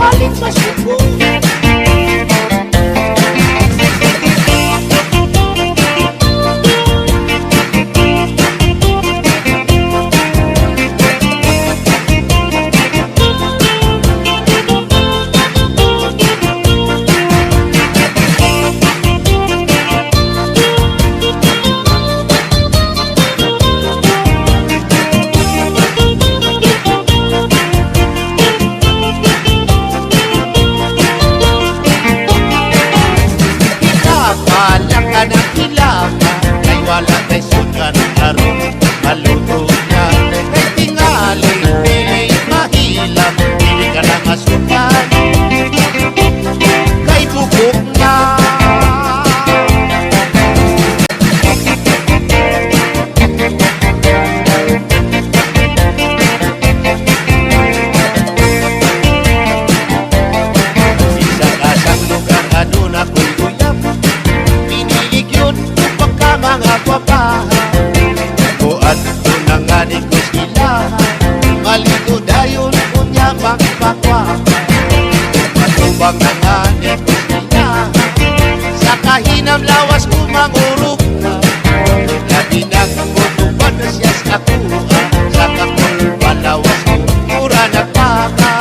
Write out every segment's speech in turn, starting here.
paling masuko. Wala kay sukan karon maluto na kay tingali dili mahilap dili ka na masukan kay bubok na isa kasang lugar aduna ko'y uyap pinilig yun mga papahan buat ko na nga di ko sila malito dayon kunya pagpakwa matubang na nga di ko sila sa kahinam lawas ko mangurog na lagi na kumutupan na siya sa kuha sa kakul palawas ko mura nagpaka.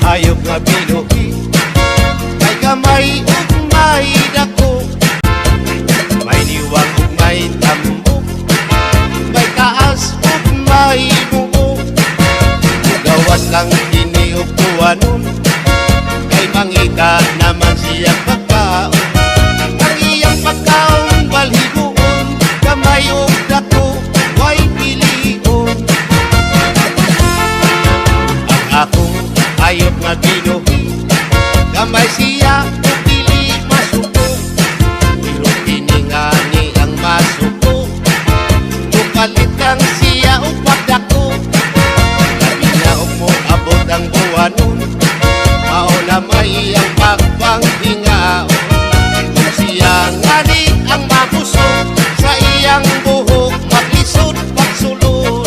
Ayok nga binuhi may kamay ug may dako may liwag ug may tambok may taas ug may buo gawas lang kini ug tuwanon kay mangita naman siyang pagkaon ang iyang pagkaon balhigoon kamay ug dako way pilion ang akong ayok nga binuhi kamay siya kung dili masuko pero piningani ang masuko tukalit kang siya o pagdako labi na mo abot ang buwanon mauna may ang pagpanghingaon kung siya ngani ang mabusok sa iyang buhok maglisod pagsulod.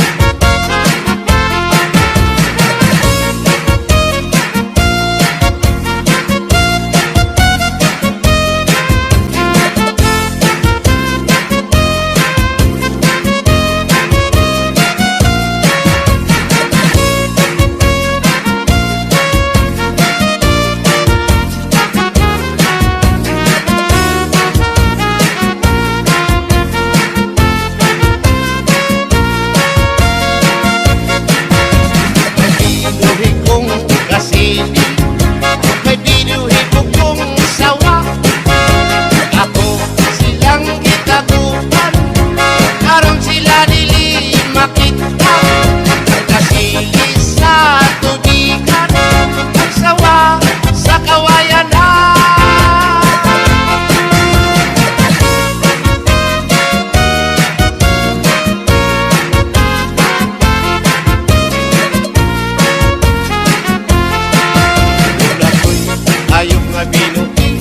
Ayok nga binuhi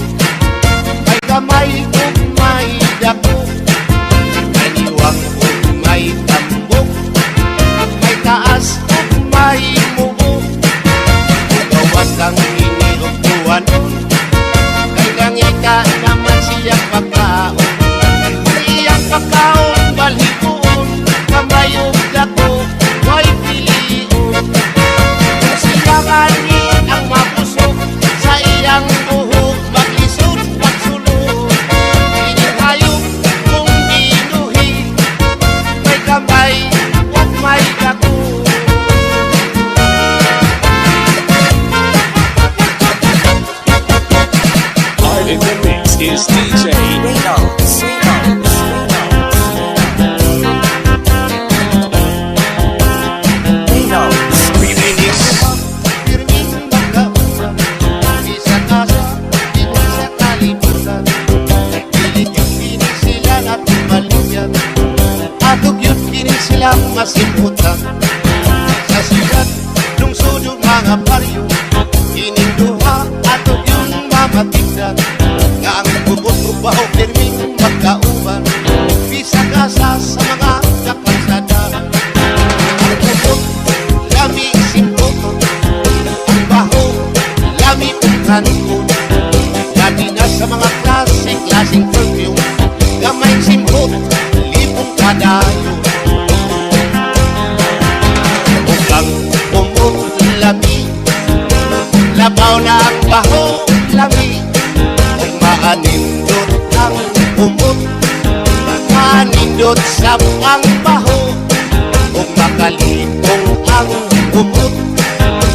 may kamay ug may dako may liwang ug may tambok may taas ug may mubo gawas lang ini ug tuwanon kay langita naman siyang pagkaon iyang pagkaon balhigoon kamay ug dako way pilion siya ngani ang mabusok sa iyang buhok maglisod pagsulod inihayok kung binuhi may kamay ug may dako. In the mix is DJ Reynolds. Silang masimutan sa sigat lungsod yung mga baryo sa mga kakalsada. Ang kumot, lami simpot, ang baho, lami pagkanikot. Lami na sa mga klaseng perfume, gamay simpot, libong kadayo. Ukang kumot, lami, labaw na ang baho, lami. Kung maanindot ang kumot, manindot sa ang baho. Kung makalipong ang kumot,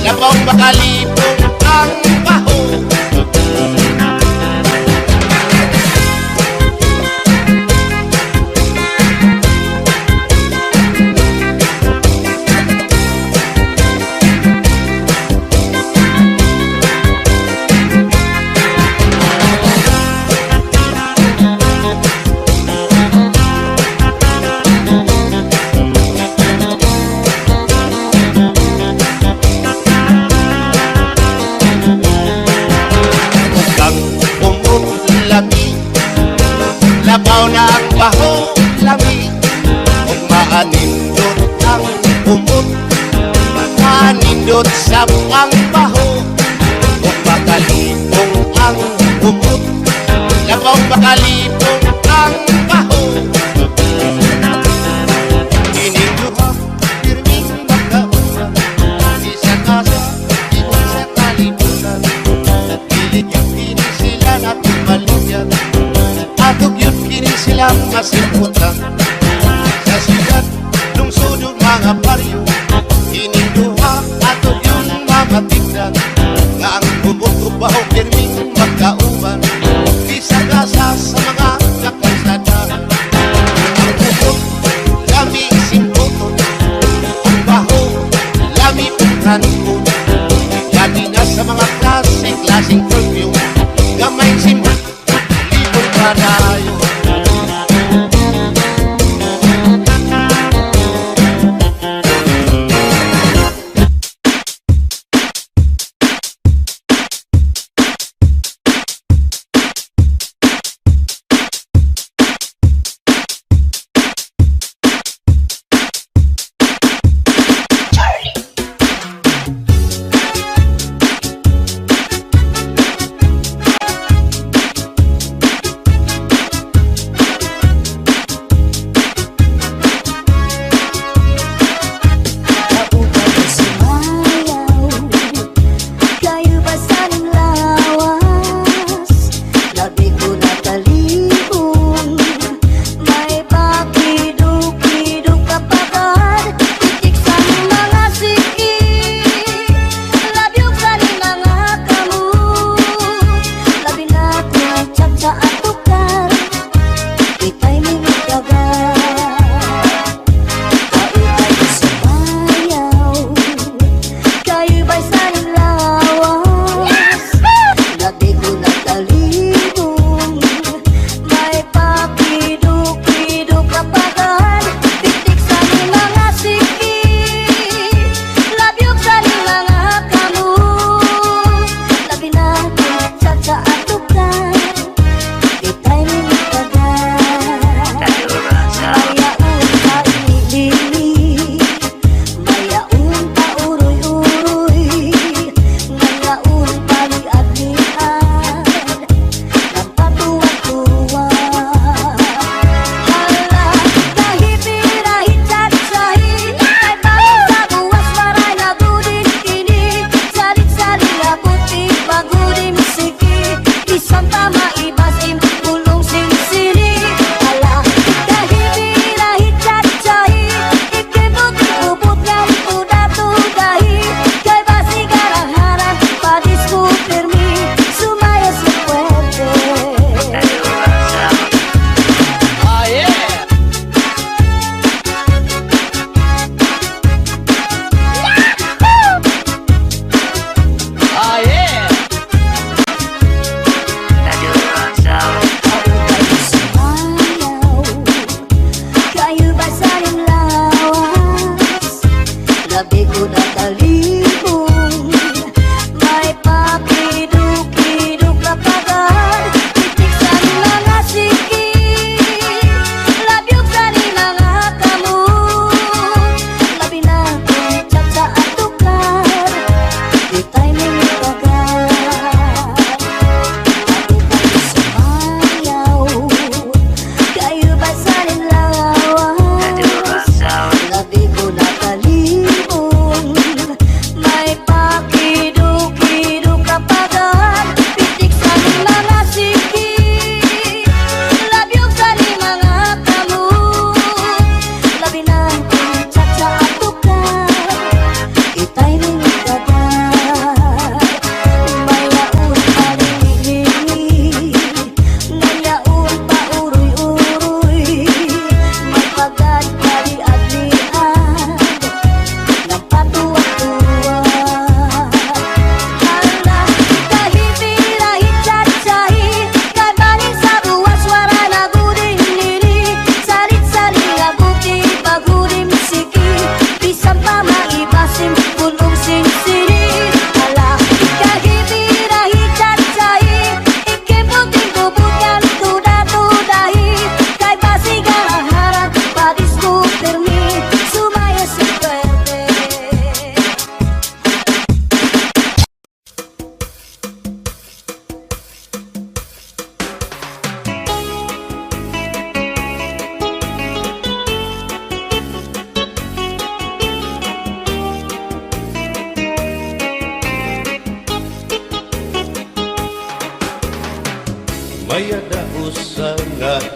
labaw makalipong ang baho. Labaw na ang baho, lami. Kung maanindot ang kumot, manindot sa ang baho. Kung makalipong ang kumot, labaw makalipong ang baho. Ininduha, pirming magkaunan, isa kasa, ikot sa kalibutan. Pilit yung kini sila na tumaligyan, atog yun kini silang masimutan. Sa sigat, lungsod yung mga baryo, ininduha, atog yun mga tignan. Nga ang bubot o baho, pirming magkauban, isa kasa sa mga kakalsada. Ang bubot, lami simpoton, ang baho, lami pagkanikot. Lami na sa mga klaseng perfume, gamay simpot, libong kadayo.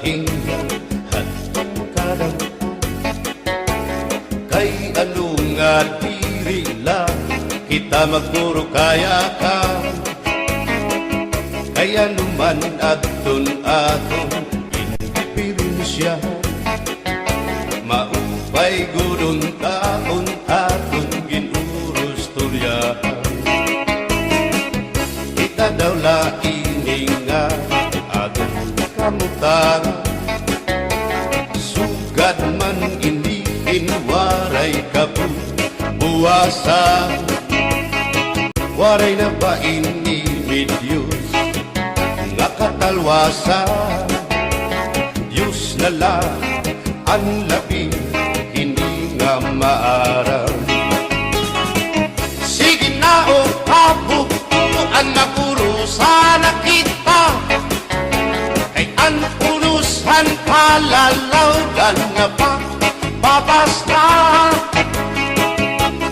hinga at kadang kay ano nga diri lang kita magturo kaya ka kaya naman aton indipirensya maupay gudon taon aton ginurus turyahan kita daw laing nga aton kamutan sugad man inihin waray kabuwasan waray na ba ini Diyos nga katalwasan Diyos na lang ang labi hindi nga maaram sige na o kabukuan makurusan na kita kay ang unusan palalawgan nga pa babasta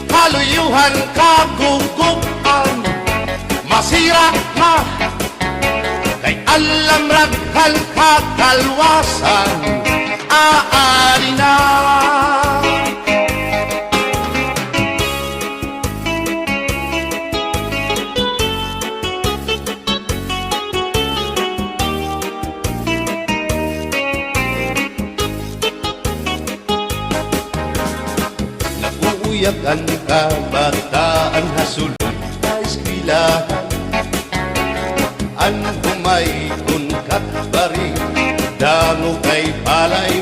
kaluyuhan kagugupan masira na kay alam raghan kakalwasan aari na naguuyak ang kabataan hasulod na eskwelahan ang humay unkat bari dango kay palay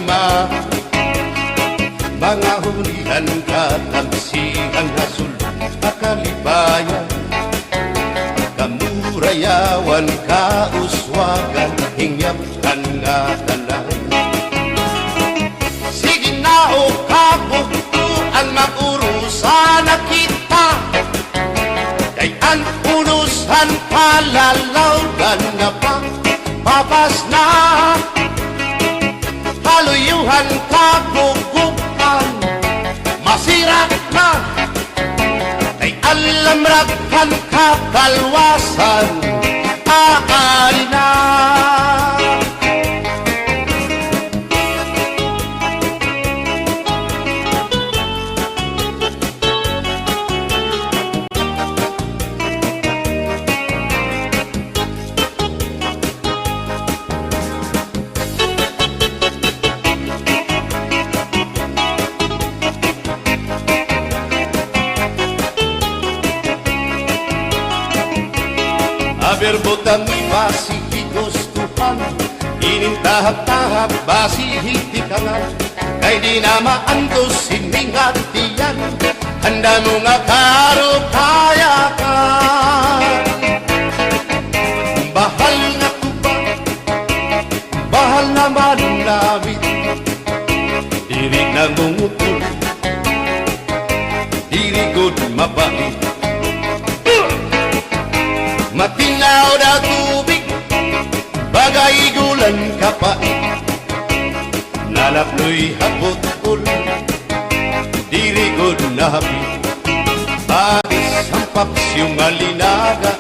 mga hunihan katamsihan hasulod akalibayan kamurayawan kauswagan hingyapkan nga tanan sige na o kabukuan makurusan na kita kay ang unusan palalawgan nga pa babas na kaluyuhan kagugupan masira na kay alam raghan kakalwasan aari na berbotang basi higustuhan inintahap-tahap basi hitikangan kay di na maantos siningatiyan handa mo nga karo kaya ka bahal na kuba bahal naman namin diri na gumutol diri good mabait matinaw na tubig bagay gulan kapait nalapnoy hapot-ul dirigod na hapit bagis ang papsyong alinaga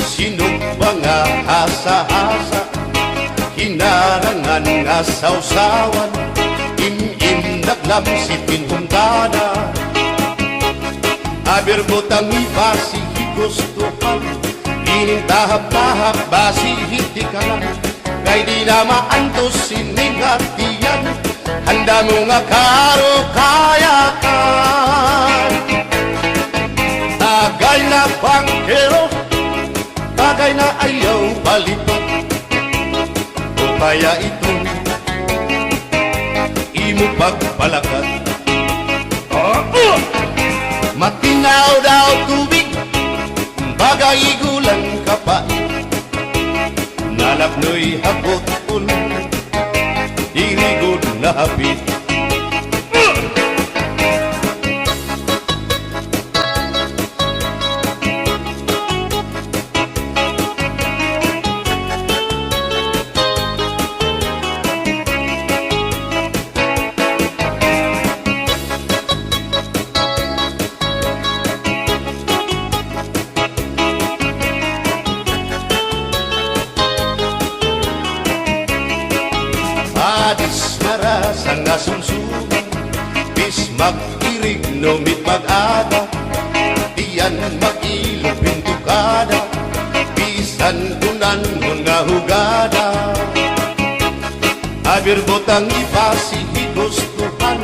sinugba nga hasa-hasa hinarangan nga sausawan im-im naglamsitin humdana aberbotang ibasi higustuhan inintahap-tahap basi hitikalan kay di na maantos siningatiyan handa mo nga karo kayakan tagay na bangkero tagay na ayaw balipan o kaya ito imo pagpalakat matinaw daw tubig bagay gulang kapait nalapnoy hapot-ul dirigod na hapit sa nasumsuman, bis mag-irig numit mag-ada, diyan mag-ilog pintukada, bisan kunan nga hugada. Abir botang ipasihi gustuhan,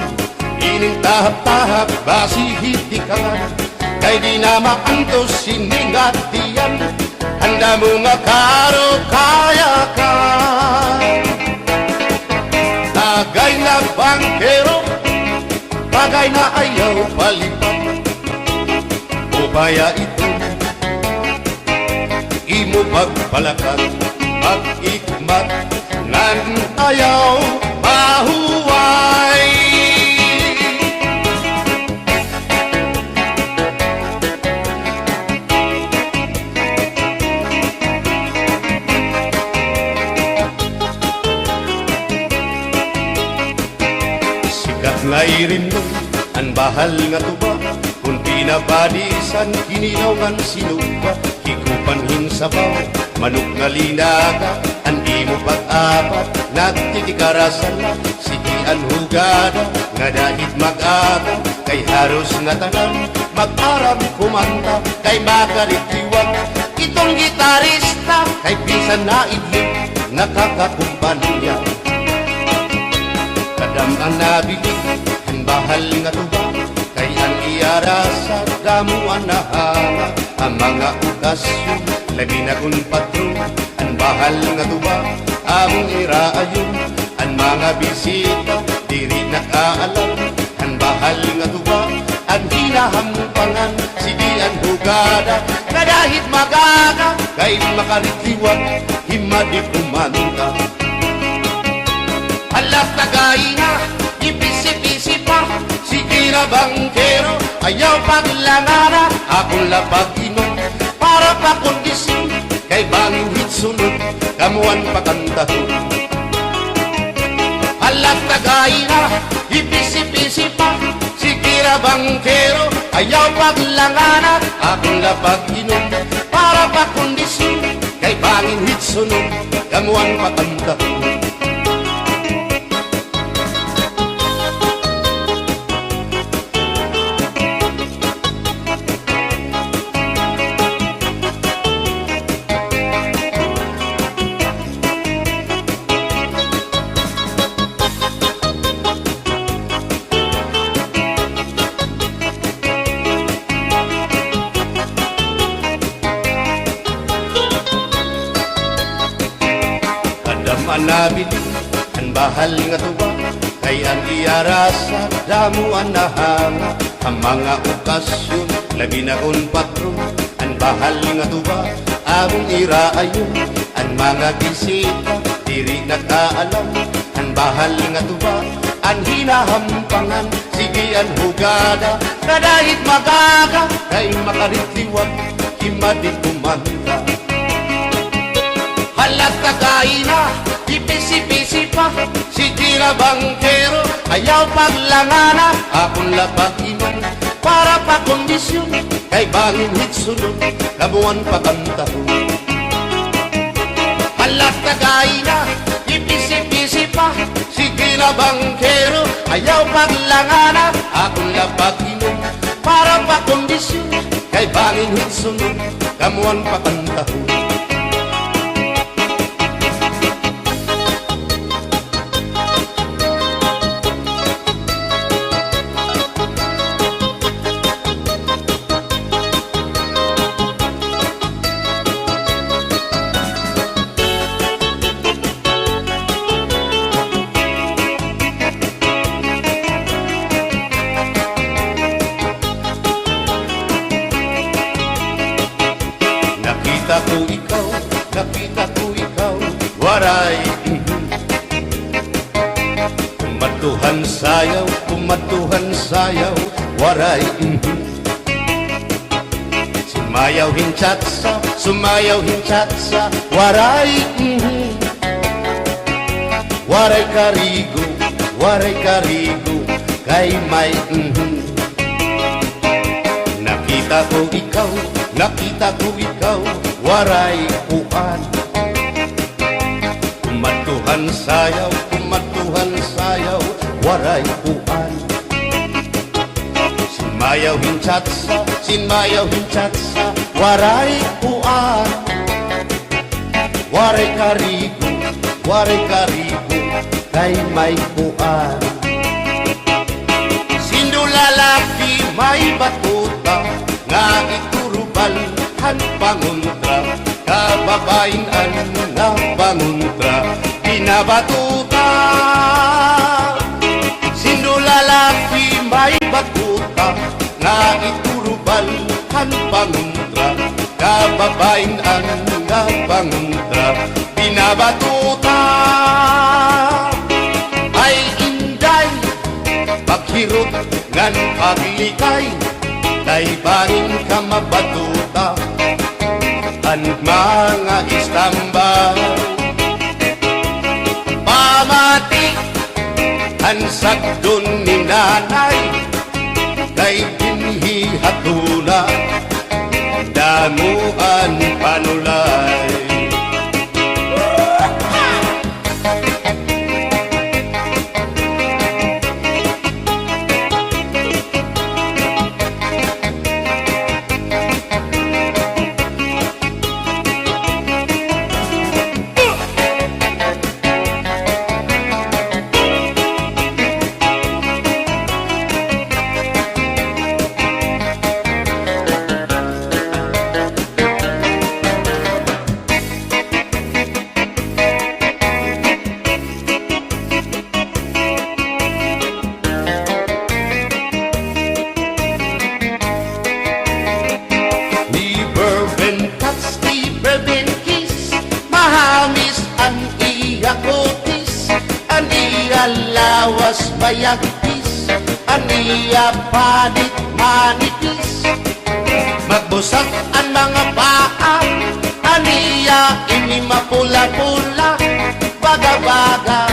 ining tahap-tahap basihit ikaman, kay di na maantos siningat diyan, handa mo nga karo kaya ka. Tagay na bangkero, bagay na ayaw palipat, o kaya ito imo pagpalakat, pag-ikmat nan ayaw mahuway. Sikat nga irinong ang bahal nga tuba, kung pinabadisan kinilaw ng sinuba, hikupan hinsabaw manok nga linaga, andi mo pag-apat nagtitikarasan na, sige ang hugada nga dahit mag-aga, kay haros nga tanan mag-aram kumanta, kay makalitiwag itong gitarista, kay pisan na idlip nakakakumpanya. Kadam ang nabilig ang bahal nga tuba, kay ang iyara sa damuan na hanga, ang mga okasyon labi na kung patron, ang bahal nga tuba among iraayon, ang mga bisita diri nakaalam, ang bahal nga tuba ang hinahampangan, sige ang hugada na dahit magaga, kay makaritiwag himadi kumanta. Alas tagay na, ipisi-pisi pa, sige na bangkero, ayaw paglangana, akong lapag-inom, para pa kondisyon, kay bangin hitsunod, kamuan pakantahon. Alas tagay na, ipisi-pisi pa, sige na bangkero, ayaw paglangana, akong lapag-inom, para pa kondisyon, kay bangin hitsunod, kamuan pakantahon. Manabili ang bahal nga tuba, kay ang iyara sa damuan na hanga, ang mga okasyon labi na kung patron, ang bahal nga tuba among iraayon, ang mga bisita diri nakaalam, ang bahal nga tuba ang hinahampangan, sige ang hugada na dahit magaga, kay makaritiwag himadi kumanta. Halat tagay na, ipisi-pisi pa, sige na bangkero, ayaw paglangana, akong lapag-inom, para pa kondisyon, kay bangin hitsunod, kamuan pakantahon. Halat tagay na, ipisi-pisi pa, sige na bangkero, ayaw paglangana, akong lapag-inom, para pa kondisyon, kay bangin hitsunod, kamuan pakantahon. Nakita ko ikaw, waray. Kumatuhan sayaw, waray. Sumayaw hinchatsa, waray. Waray karigo, kay may Nakita ko ikaw, waray puan. Kumatuhan sayaw, waray puan. Sinmayaw hinchatsa, waray puan. Waray karigo, kay may puan. Sindulalaki may batuta, nga iturubalhan panguntra, kababayan na panguntra, pinabatuta. Sindulalaki may batuta, nga iturubalhan panguntra, kababayan na panguntra, pinabatuta. Ay inday, paghirot ngan paglikay, kay banin ka mabatuta, ang mga istambay. Pamati, ang sagdon ni nanay, kay binhi hatuna, damuan panulay. Lawas bayagpis, aniya panit manipis, magbusag ang mga paa, aniya ini mapula-pula, baga-baga,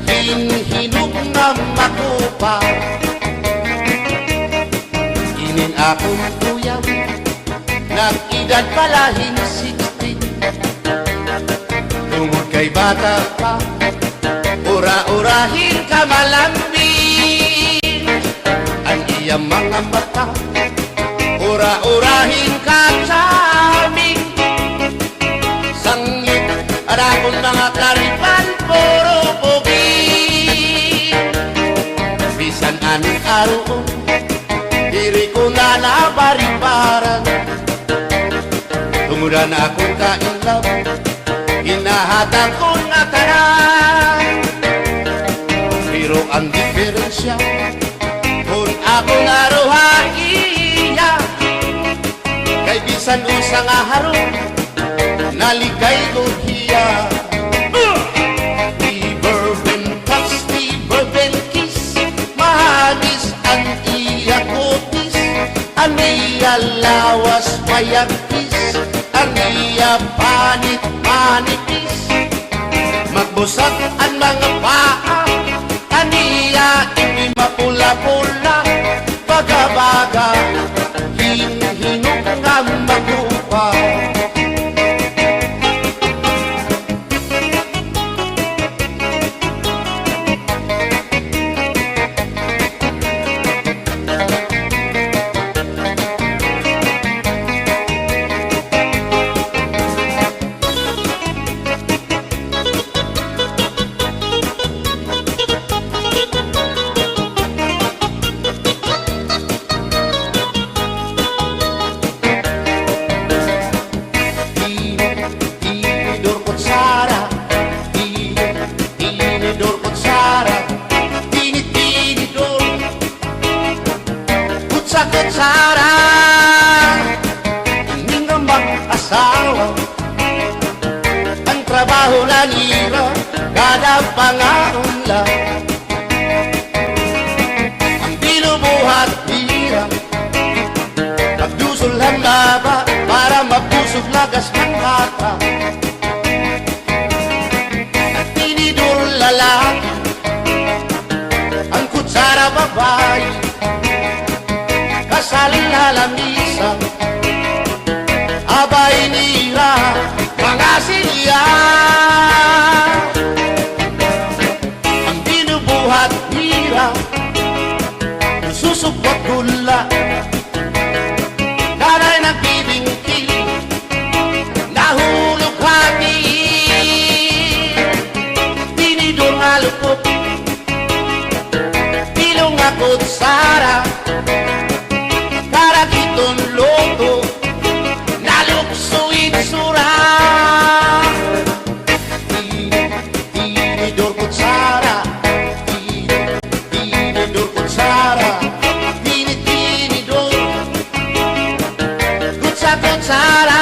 hinhinog na makupa. Inin akong kuya, nag-edad palahin 60, tungod kay bata pa, ura-urahin ka malambing, ang iyang mga mata, ura-urahin ka charming. Sanglit, arakong mga karipan, puro pogi. Bisan anong araw, diri ko na nabaribaran, tumuran akong kainlap, hinahatang ko na tanan. Pero ang diferensya, kung ako naruhaiya, kay bisan usang aharong, naligay ko hiya. Never been touched, never been kissed, mahagis ang iya kutis, ang iya lawas mayagkis, ang iya panit manipis, magbusag ang mga paa, aniya ini mapula-pula, baga-baga, hinhinog nga magupa. Kutsara, hindi nga mag-asawa, ang trabaho na nila, kada pangaunla, ang binubuhat nila, magdusol ang laba, para mabusog lagas ng bata. At tinidur lalaki, ang kutsara babae, kasal na lamisa, abay nila mga silya, ang binubuhat nila. susupot gula, nanay nagbibingkil, nahulog hati, tinidor nga lupot, pilong nga kutsara, karakiton loto, naluksuit sura. Tinidor kutsara, tinidor kutsara, tinidor kutsara.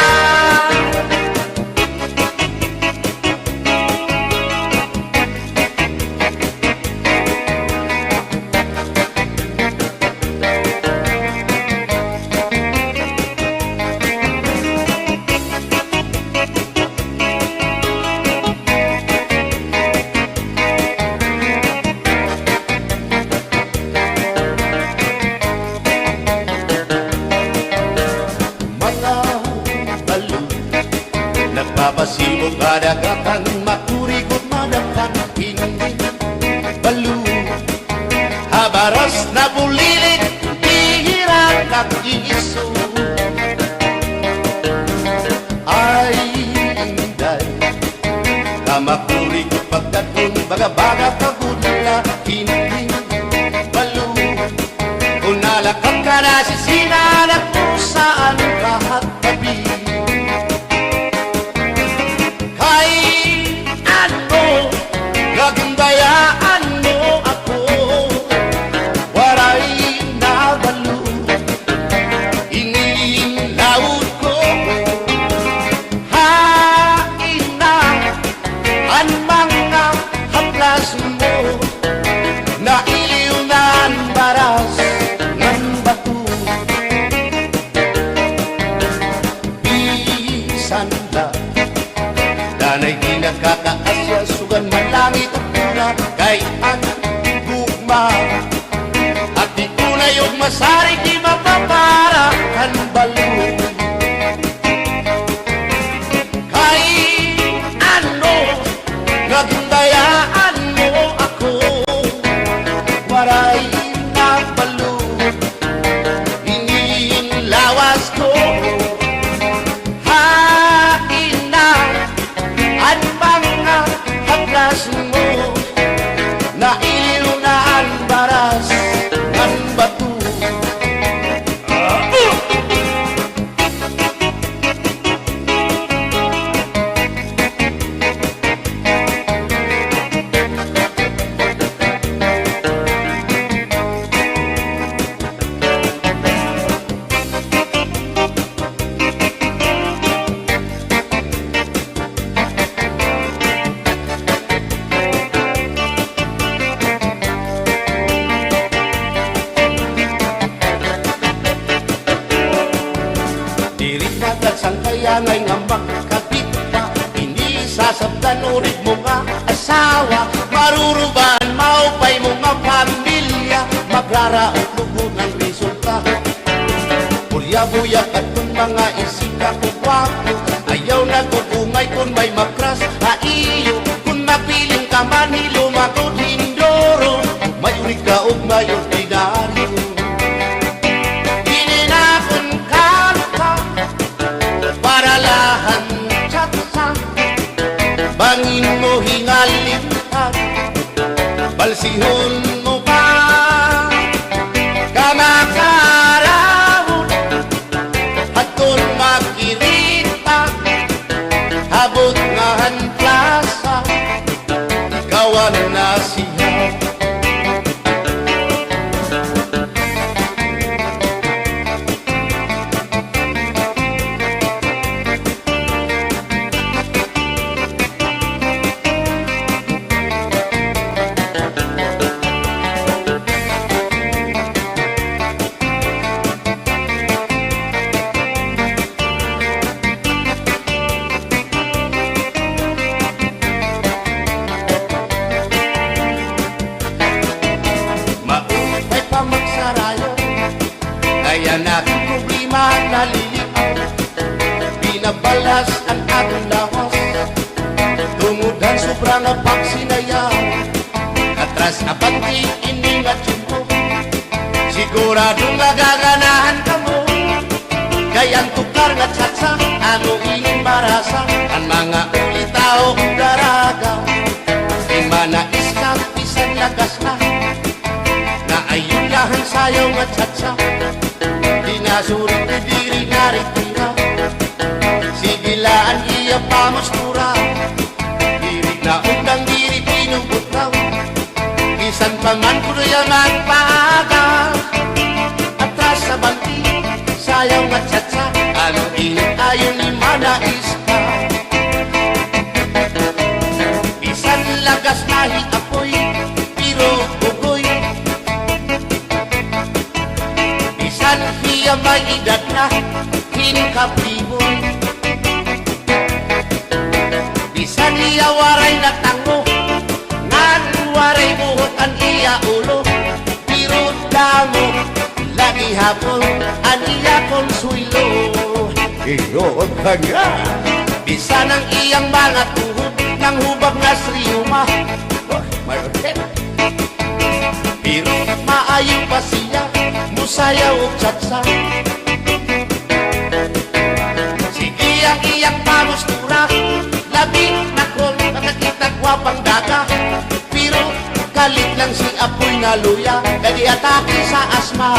Nagpapasibog kadagatan, makurikot madapan, hindi balo. Habaras na bulilit, hihirap nag-iiso. Ay, inday, kamakurikot pagdaton, baga-baga pagudla, hindi balo. Kung nalakap ka na sisinanak mo saan lahat tabi. Gagandayaan mo ako, waray na balo, inilaot ko, hain na ang mga haplas mo, nailiw na ang baras ng bato. Bisan na, danay di nagkakaasya, sugan man langit at tuna, kay ang gugma. At di tunay og masari, di mapapara ang balo. Kay ano, nagundayaan mo ako, waray na balo, inilawas ko. Mo, nailiw na ang baras ng bato. Sangkayangay nga makakapit pa, hindi sasabdan ulit mo nga asawa, maruruban, maupay mo nga pamilya, magraraot lugod ng resulta. Bulya-buya at kung mga isika ko wapo, ayaw na kukungay kung may makras haiyo, kung mapiling ka manilo, makudindoro, mayurig ka o mayordinaryo. Bangin mo hingalintag, balsihon mo pa, kamakarahon, at kung makirita, habot nga han plasa, ikaw ang nasiyaw. Kaya natin problema naliliaw, binabalas ang ating lawas, tumudan sobrang pagsinayaw, katras na pati iningat yun mo, Siguradong magaganahan ka mo. Kayang tukar nga tsatsa, ano ining barasa, ang mga ulitao daragaw. Di manais ka, bisan lagas na, na ayun lahan sayaw nga tsatsa. Di nasurit ni diri naritira, sigilaan iya pamustura. Diri na undang diri pinubutraw, bisan paman kuno yaman paaga. Atras sa banti, sayaw nga tsatsa, ano init ayon ni manais ka. Bisan lagas nahi apoy, pero bugoy. Bisan hiya may edad na, hinkapiboy. Bisan hiya waray na tango, ngan waray buhot ang iya ulo. Pero damo, lagi hapon, ang iya konsuelo. Iyon ka nga. Bisan ang iyang mga tuhod, ng hubag na sriyuma. Mayroon. Pero maayo pa siya, musayaw o tsatsa. Sige ang iyang pamustura, labi na kol, nakakita gwapang daga. Pero kalit lang si apoy na luya, kadi atake sa asma.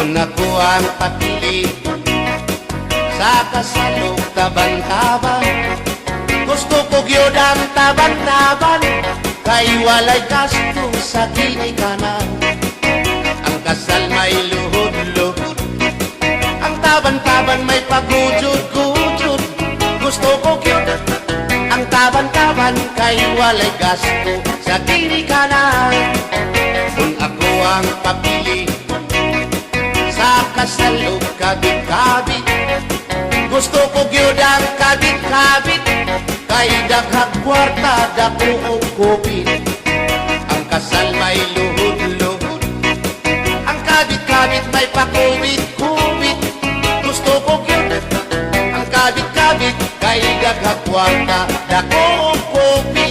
Kung ako ang papili sa kasalog taban-taban, gusto ko gyud ang taban-taban, kay walay gasto sa ginikanan. Ang kasal may luhod-luhod, ang taban-taban may pagujud-gujud. Gusto ko gyud ang taban-taban, kay walay gasto sa ginikanan. Kung ako ang papili sa kasalog kabit-kabit, gusto ko gyud ang kabit-kabit, kay daghang kwarta dako og kupit. Ang kasal may luhod-luhod, ang kabit-kabit may pakubit-kubit. Gusto ko gyud ang kabit-kabit, kay daghang kwarta dako og kupit.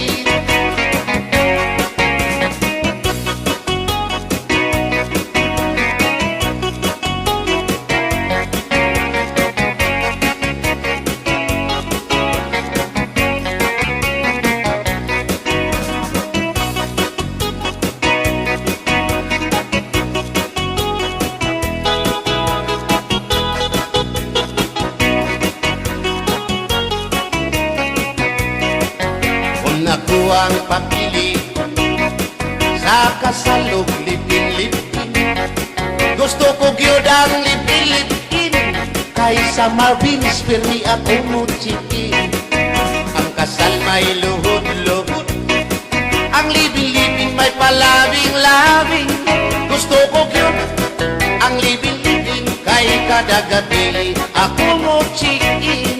Ako ang papili sa kasalog lipin-lipin, gusto ko gyud ang lipin-lipin, kaysa Marvin's Permi ako muchikin. Ang kasal may luhod-luhod, ang lipin-lipin may palabing-labing. Gusto ko gyud ang lipin-lipin, kay kada gabi ako muchikin.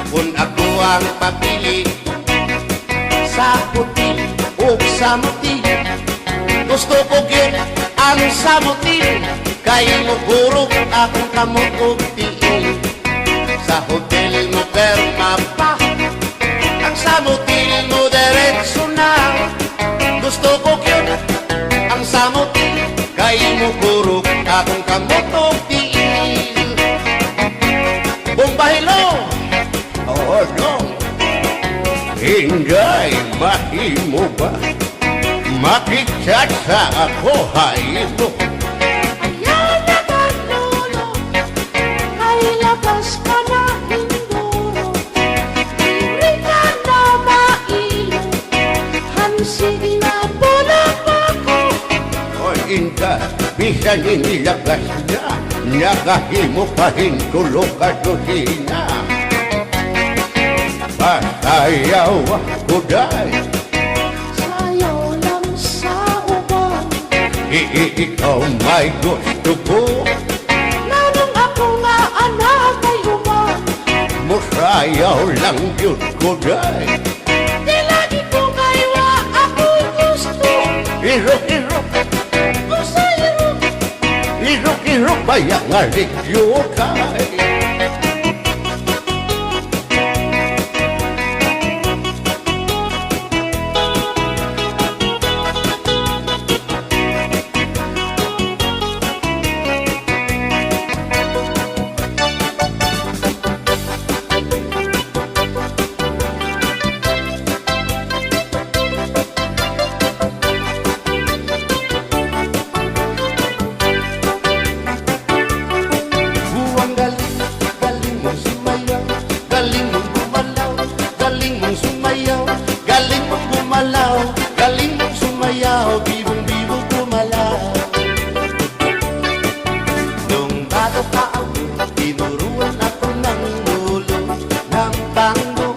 Kung ako ang papili sa puti o sa muti, gusto ko gyud ang samuti, kay mugurog akong kamot og tiil. Sa hotel mo perma pa, ang samuti mo diretso na. Gusto ko gyud ang samuti, kay mugurog akong kamot og tiil. Bumbahilo! Oh, no. Inday, mahimo ba? Makichat sa ako, haymo. Ayaw na kanolo, ay labas ka na induro. Iri ka na mailo, hansig na bulang ako. O inda, bisan inilagas na, nakahimo pa rin tulog ka dosina. Pasayaw ako, day. Sayaw lang sa uban, Ikaw may gusto ko. Nanong ako nga anak ay human. Musayaw lang yun ko day. Di lagi ko kaywa ako'y gusto. Irok-irok, Usa iro, irok-irok bayang aligyo kay. Buwang galing, galing mong sumayaw, galing mong gumalaw, galing mong sumayaw, galing mong gumalaw, galing mong sumayaw, bibong-bibo gumalaw. Nung bata pa ako, tinuruan ako ng ulo ng tango.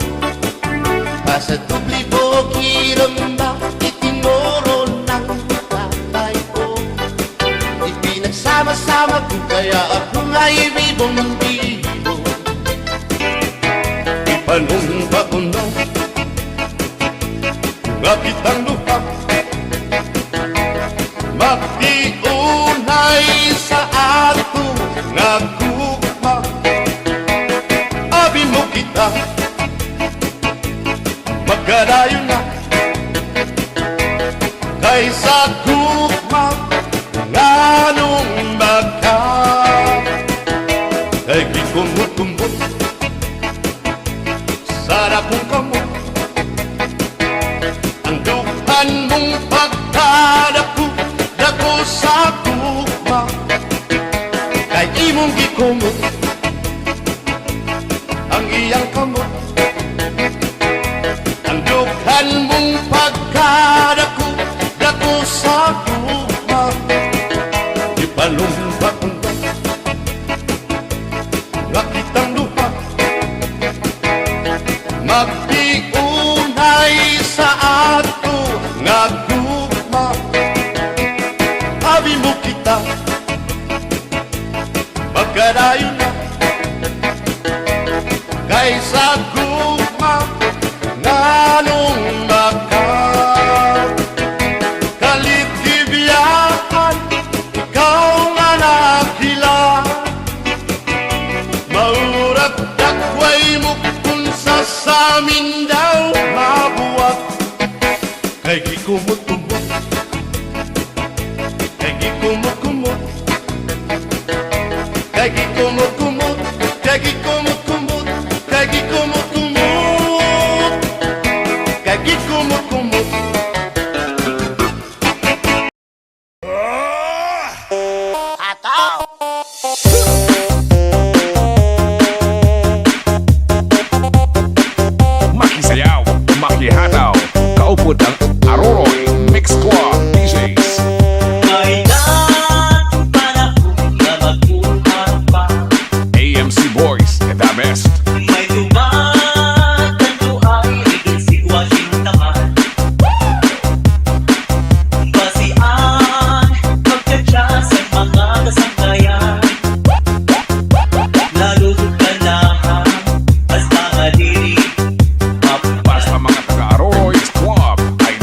Basta tubli po kiramba, itinuro ng tatay ko. Ipinagsama-sama ko kaya ako nga'y bibong-bibo. Ipanumpa ko na nga kitang luha, magtiunay sa ato nga gugma. Abi mo kita, magkarayo na kaysa gugma nga nung magka. Kay gikumot-kumot sarap mong kamot, ang dukan mong pagkadako dako sa gugma. Kay imong gikumot ang iyang kamot, ang dukan mong pagkadako dako sa gugma. Ipalumpak mo nga kitang luha, magtiunay sa ato nga gugma. Abi mo kita, magkarayo na kaysa gugma nga nung magka. Kaligibiyaan, ikaw nga nakila, maurat dakway mo kung sa amin daw mabuwag. Kay gikumot-kumot, kay gikumot-kumot, kay gikumot-kumot, kay gikumot-kumot, kay gikumot-kumot, kay gikumot-kumot. Makisayaw, makihataw, kaupod ang Aroroy Mix Club DJs. May dating panahon na mag-uumang pa. AMC Boys and the best. May tumatanto ay higit sitwasyong naman. Basian, pagkatsa sa mga kasangkayan. Lalo't kalahan, basta madiri. Basta mga taga Aroroy Club ay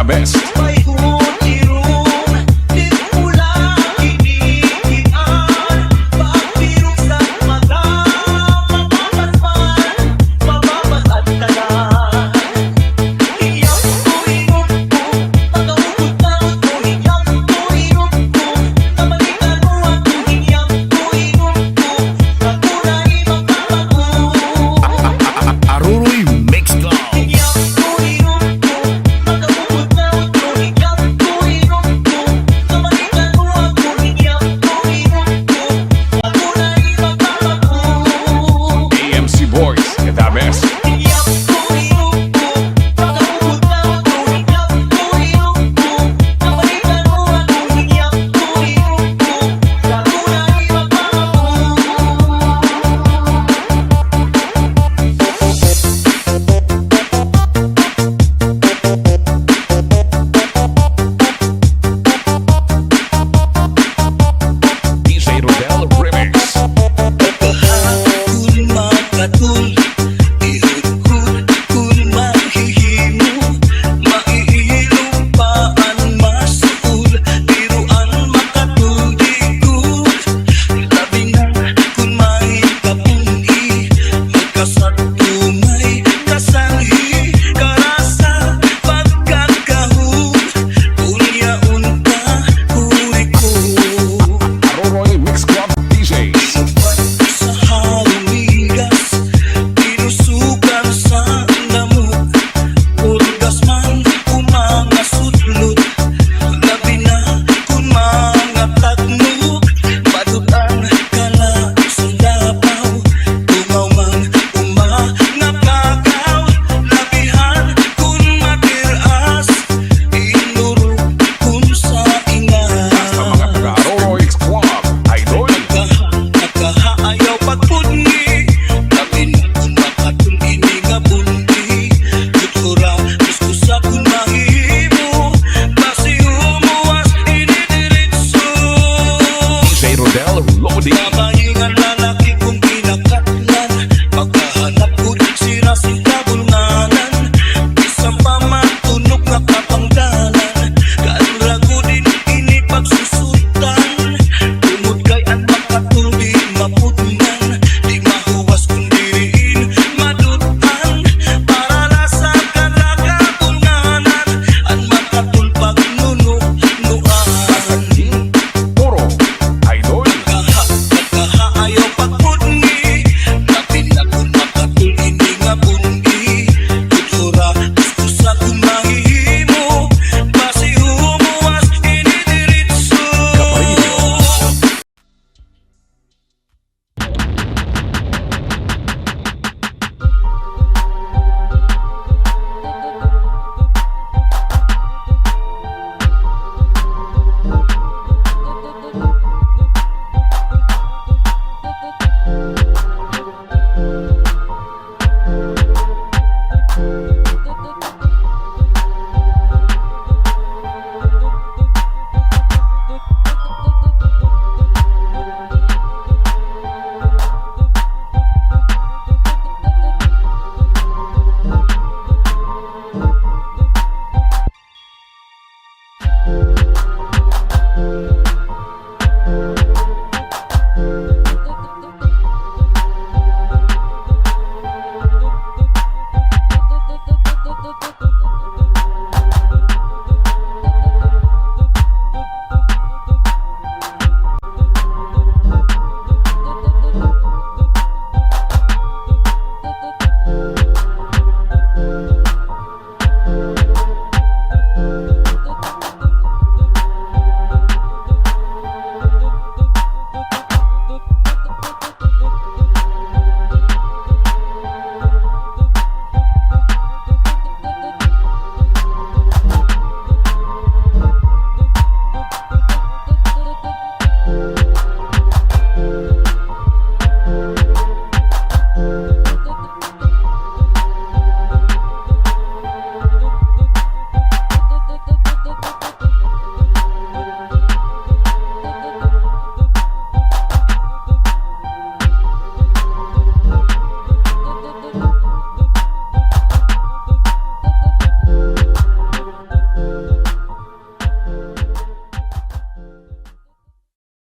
pinaka-best.